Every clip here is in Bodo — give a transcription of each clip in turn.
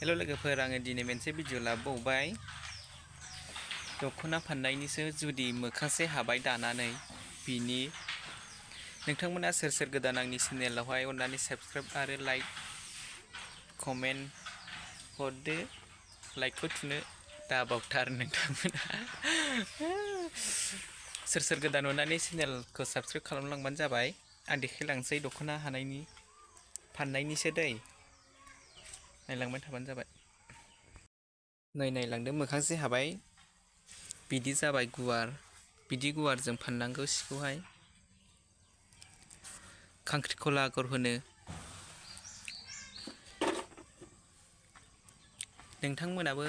हेल' लोगोफोर आङो दिनै मोनसे भिडिअ लाबोबावबाय दख'ना फाननायनिसो जुदि मोखांसे हाबाय दानानै बिनि नोंथांमोना सोर सोर गोदान आंनि चेनेलावहाय अननानै साबस्क्राइब आरो लाइक कमेन्ट हरदो लाइकखौ थुनो दाबावथार नोंथांमोना सोर सोर गोदान अननानै चेनेलखौ साबस्क्राइब खालामलांबानो जाबाय आं देखायलांसै दख'ना हानायनि फाननायनिसो दै नायलांबाय थाबानो जाबाय नै नायलांदो मोखांसे हाबाय बिदि जाबाय गुवार बिदि गुवारजों फाननांगौ सिखौहाय खांख्रिखला आगर होनो नोंथांमोनाबो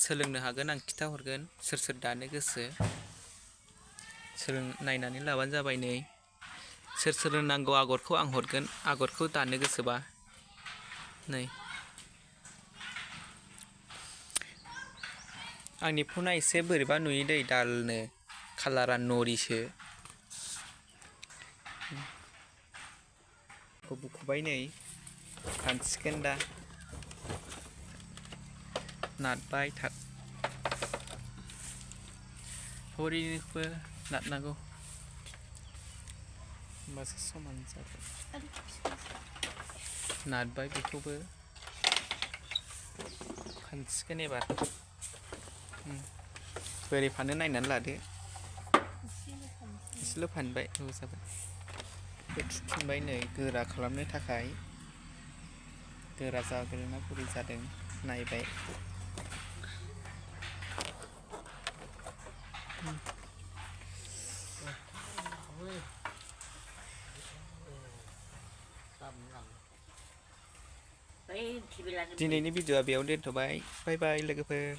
सोलोंनो हागोन आं खिथाहरगोन सोर सोर दानो गोसो नायनानै लाबानो जाबाय नै सोर सोर नांगौ आगरखौ आं हरगोन आगरखौ दानो गोसोबा नै आंनि फना एसे बोरैबा नुयो दै दालनो कालारा नरिसो बुखुबाय नै फानसिगोन दा नारबाय थाग हरैनोबो नारनांगौ होमबासो समान जागोन नारबाय बेखौबो फानसिगोन एबार बोरै फानो नायनानै लादो एसेल' फानबाय जाबाय बे थुफिनबाय नै गोरा खालामनो थाखाय गोरा जागोना बोरै जादों नायबाय दिनैनि भिडिअआ बेयाव दोनथ'बाय बाय बाय लोगोफोर।